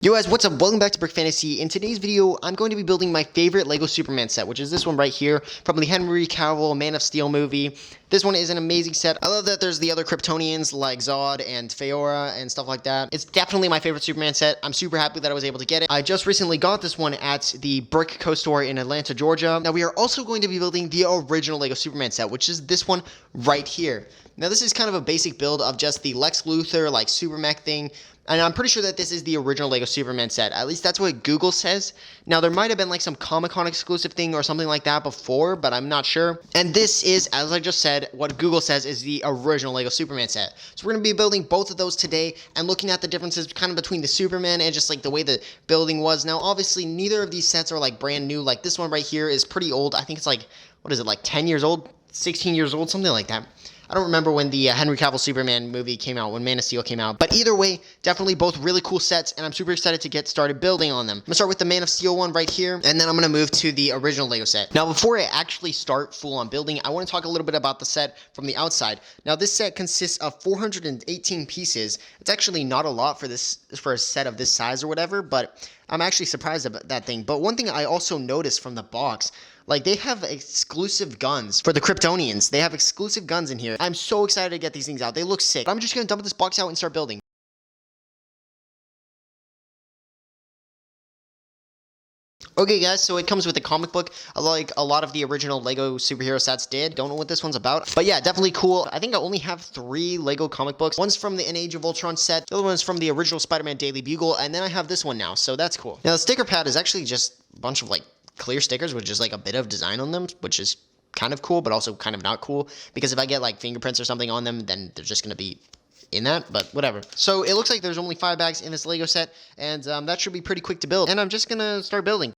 Yo guys, what's up? Welcome back to Brick Fantasy. In today's video, I'm going to be building my favorite LEGO Superman set, which is this one right here from the Henry Cavill Man of Steel movie. This one is an amazing set. I love that there's the other Kryptonians like Zod and Feora and stuff like that. It's definitely my favorite Superman set. I'm super happy that I was able to get it. I just recently got this one at the Brick Co. store in Atlanta, Georgia. Now we are also going to be building the original LEGO Superman set, which is this one right here. Now this is kind of a basic build of just the Lex Luthor like super mech thing. And I'm pretty sure that this is the original LEGO Superman set. At least that's what Google says. Now, there might have been like some Comic-Con exclusive thing or something like that before, but I'm not sure. And this is, as I just said, what Google says is the original LEGO Superman set. So we're going to be building both of those today and looking at the differences kind of between the Superman and just like the way the building was. Now, obviously, neither of these sets are like brand new. Like this one right here is pretty old. I think it's like, what is it, like 10 years old, 16 years old, something like that. I don't remember when the Henry Cavill Superman movie came out, when Man of Steel came out. But either way, definitely both really cool sets, and I'm super excited to get started building on them. I'm going to start with the Man of Steel one right here, and then I'm going to move to the original LEGO set. Now, before I actually start full on building, I want to talk a little bit about the set from the outside. Now, this set consists of 418 pieces. It's actually not a lot for a set of this size or whatever, but I'm actually surprised about that thing. But one thing I also noticed from the box, like, they have exclusive guns for the Kryptonians. They have exclusive guns in here. I'm so excited to get these things out. They look sick. I'm just going to dump this box out and start building. Okay guys, so it comes with a comic book, like a lot of the original LEGO superhero sets did. Don't know what this one's about, but yeah, definitely cool. I think I only have 3 LEGO comic books. One's from the An Age of Ultron set, the other one's from the original Spider-Man Daily Bugle, and then I have this one now, so that's cool. Now the sticker pad is actually just a bunch of like clear stickers with just like a bit of design on them, which is kind of cool, but also kind of not cool, because if I get like fingerprints or something on them, then they're just gonna be in that, but whatever. So it looks like there's only 5 bags in this LEGO set, and that should be pretty quick to build, and I'm just gonna start building.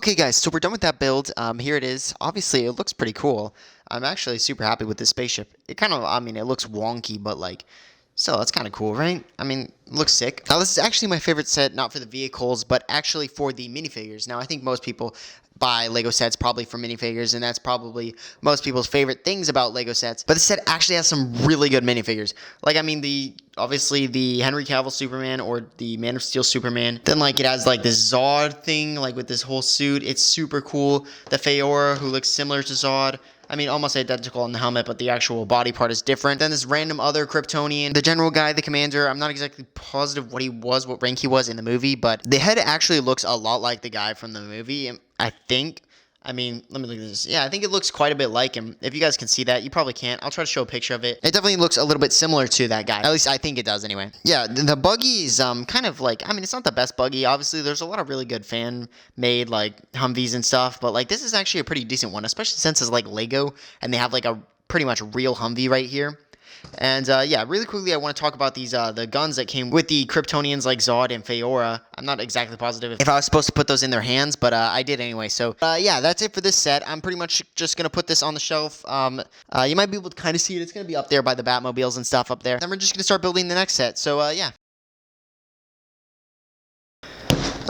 Okay guys, so we're done with that build. Here it is. Obviously, it looks pretty cool. I'm actually super happy with this spaceship. It kind of, I mean, it looks wonky, but like, still, that's kind of cool, right? I mean, it looks sick. Now, this is actually my favorite set, not for the vehicles, but actually for the minifigures. Now, I think most people buy Lego sets probably for minifigures, and that's probably most people's favorite things about Lego sets. But the set actually has some really good minifigures. Like, I mean, obviously the Henry Cavill Superman or the Man of Steel Superman. Then, like, it has, like, this Zod thing, like, with this whole suit. It's super cool. The Feora, who looks similar to Zod. I mean, almost identical in the helmet, but the actual body part is different. Then this random other Kryptonian, the general guy, the commander. I'm not exactly positive what rank he was in the movie, but the head actually looks a lot like the guy from the movie, I think. I mean, let me look at this. Yeah, I think it looks quite a bit like him. If you guys can see that, you probably can't. I'll try to show a picture of it. It definitely looks a little bit similar to that guy. At least I think it does anyway. Yeah, the buggy is kind of like, I mean, it's not the best buggy. Obviously, there's a lot of really good fan-made, like, Humvees and stuff. But, like, this is actually a pretty decent one, especially since it's, like, Lego. And they have, like, a pretty much real Humvee right here. And, yeah, really quickly, I want to talk about these, the guns that came with the Kryptonians like Zod and Feora. I'm not exactly positive if I was supposed to put those in their hands, but, I did anyway. So, yeah, that's it for this set. I'm pretty much just going to put this on the shelf. You might be able to kind of see it. It's going to be up there by the Batmobiles and stuff up there. Then we're just going to start building the next set. So, yeah.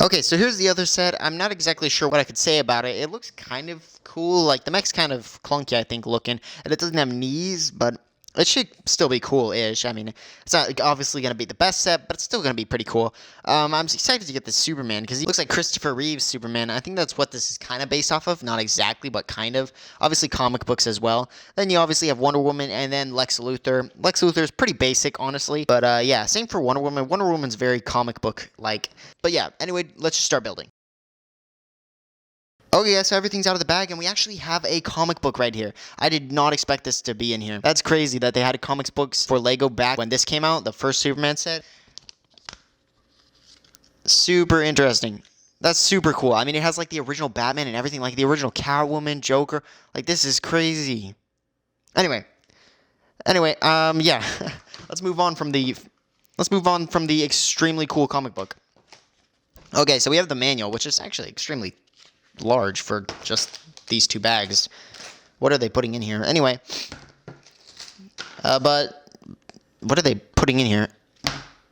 Okay, so here's the other set. I'm not exactly sure what I could say about it. It looks kind of cool. Like, the mech's kind of clunky, I think, looking. And it doesn't have knees, but it should still be cool-ish. I mean, it's not obviously going to be the best set, but it's still going to be pretty cool. I'm excited to get this Superman, because he looks like Christopher Reeve's Superman. I think that's what this is kind of based off of. Not exactly, but kind of. Obviously, comic books as well. Then you obviously have Wonder Woman, and then Lex Luthor. Lex Luthor is pretty basic, honestly. But, yeah, same for Wonder Woman. Wonder Woman's very comic book-like. But, yeah, anyway, let's just start building. Okay, yeah, so everything's out of the bag, and we actually have a comic book right here. I did not expect this to be in here. That's crazy that they had comics books for Lego back when this came out, the first Superman set. Super interesting. That's super cool. I mean, it has, like, the original Batman and everything, like the original Catwoman, Joker. Like, this is crazy. Anyway, yeah. Let's move on from the extremely cool comic book. Okay, so we have the manual, which is actually extremely large for just these two bags. What are they putting in here? Anyway, but what are they putting in here?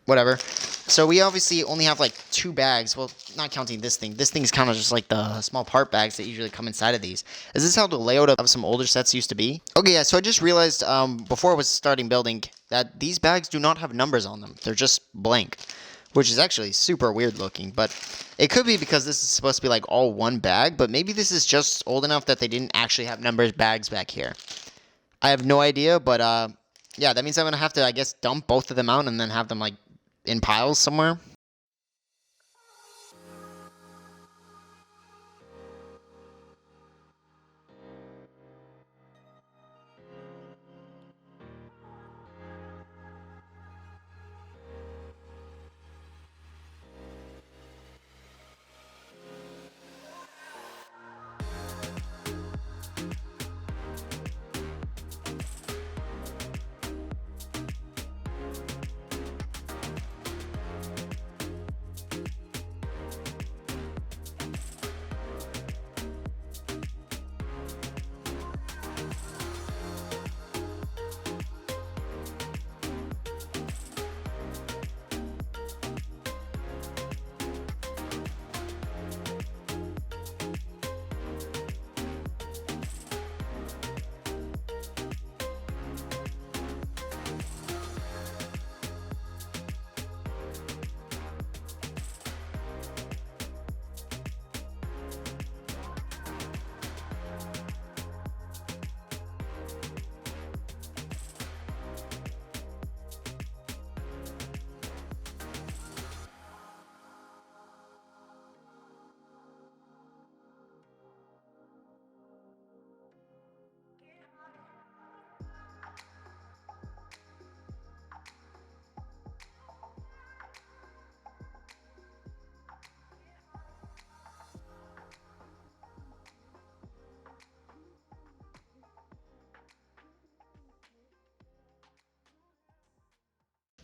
Whatever. So we obviously only have like two bags. Well, not counting this thing. This thing is kind of just like the small part bags that usually come inside of these. Is this how the layout of some older sets used to be? Okay, yeah, so I just realized before I was starting building that these bags do not have numbers on them. They're just blank, which is actually super weird looking, but it could be because this is supposed to be like all one bag, but maybe this is just old enough that they didn't actually have numbers bags back here. I have no idea, but yeah, that means I'm gonna have to, I guess, dump both of them out and then have them like in piles somewhere.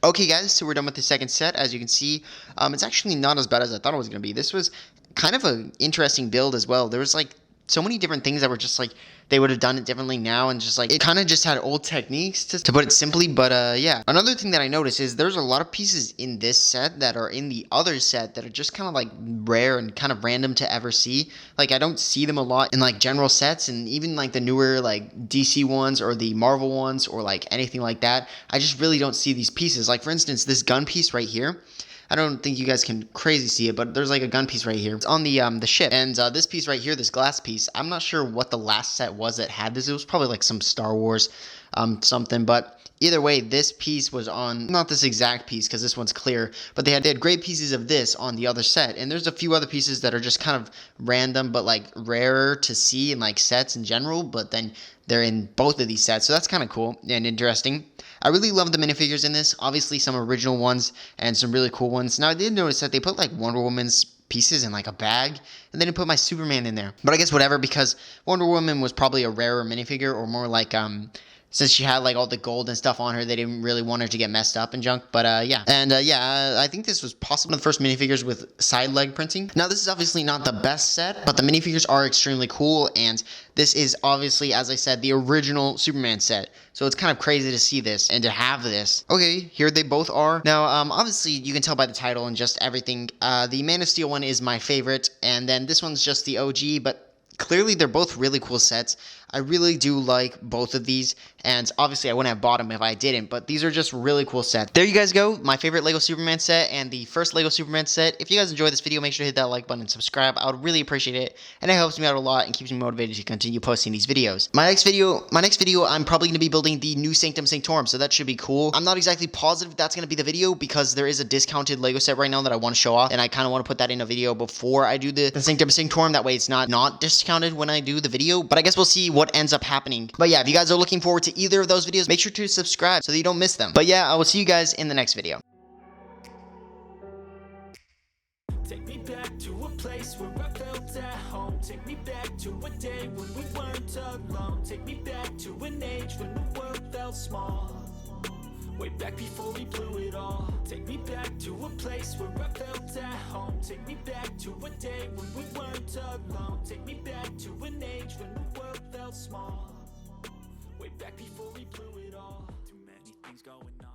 Okay, guys, so we're done with the second set. As you can see, it's actually not as bad as I thought it was going to be. This was kind of an interesting build as well. There was like so many different things that were just like they would have done it differently now, and just like it kind of just had old techniques to put it simply. But yeah, another thing that I noticed is there's a lot of pieces in this set that are in the other set that are just kind of like rare and kind of random to ever see. Like I don't see them a lot in like general sets, and even like the newer like DC ones or the Marvel ones or like anything like that, I just really don't see these pieces. Like for instance, this gun piece right here, I don't think you guys can crazy see it, but there's like a gun piece right here. It's on the ship. And this piece right here, this glass piece, I'm not sure what the last set was that had this. It was probably like some Star Wars something, but either way, this piece was on, not this exact piece because this one's clear, but they had great pieces of this on the other set. And there's a few other pieces that are just kind of random, but like rarer to see in like sets in general, but then they're in both of these sets. So that's kind of cool and interesting. I really love the minifigures in this. Obviously some original ones and some really cool ones. Now I did notice that they put like Wonder Woman's pieces in like a bag, and then they put my Superman in there. But I guess whatever, because Wonder Woman was probably a rarer minifigure, or more like since she had like all the gold and stuff on her, they didn't really want her to get messed up and junk. But yeah. And yeah, I think this was possibly the first minifigures with side leg printing. Now this is obviously not the best set, but the minifigures are extremely cool, and this is obviously, as I said, the original Superman set. So it's kind of crazy to see this and to have this. Okay, here they both are. Now, obviously you can tell by the title and just everything. The Man of Steel one is my favorite, and then this one's just the OG, but clearly they're both really cool sets. I really do like both of these, and obviously I wouldn't have bought them if I didn't, but these are just really cool sets. There you guys go, my favorite LEGO Superman set and the first LEGO Superman set. If you guys enjoyed this video, make sure to hit that like button and subscribe. I would really appreciate it, and it helps me out a lot and keeps me motivated to continue posting these videos. My next video, I'm probably going to be building the new Sanctum Sanctorum, so that should be cool. I'm not exactly positive that's going to be the video because there is a discounted LEGO set right now that I want to show off, and I kind of want to put that in a video before I do the Sanctum Sanctorum. That way it's not discounted when I do the video, but I guess we'll see what ends up happening. But yeah, if you guys are looking forward to either of those videos, make sure to subscribe so that you don't miss them. But yeah, I will see you guys in the next video. Take me back to a place where I felt at home. Take me back to a day when we weren't alone. Take me back to an age when the world felt small. Way back before we blew it all. Take me back to a place where I felt at home. Take me back to a day when we weren't alone. Take me back to an age when the world felt small. Way back before we blew it all. Too many things going on.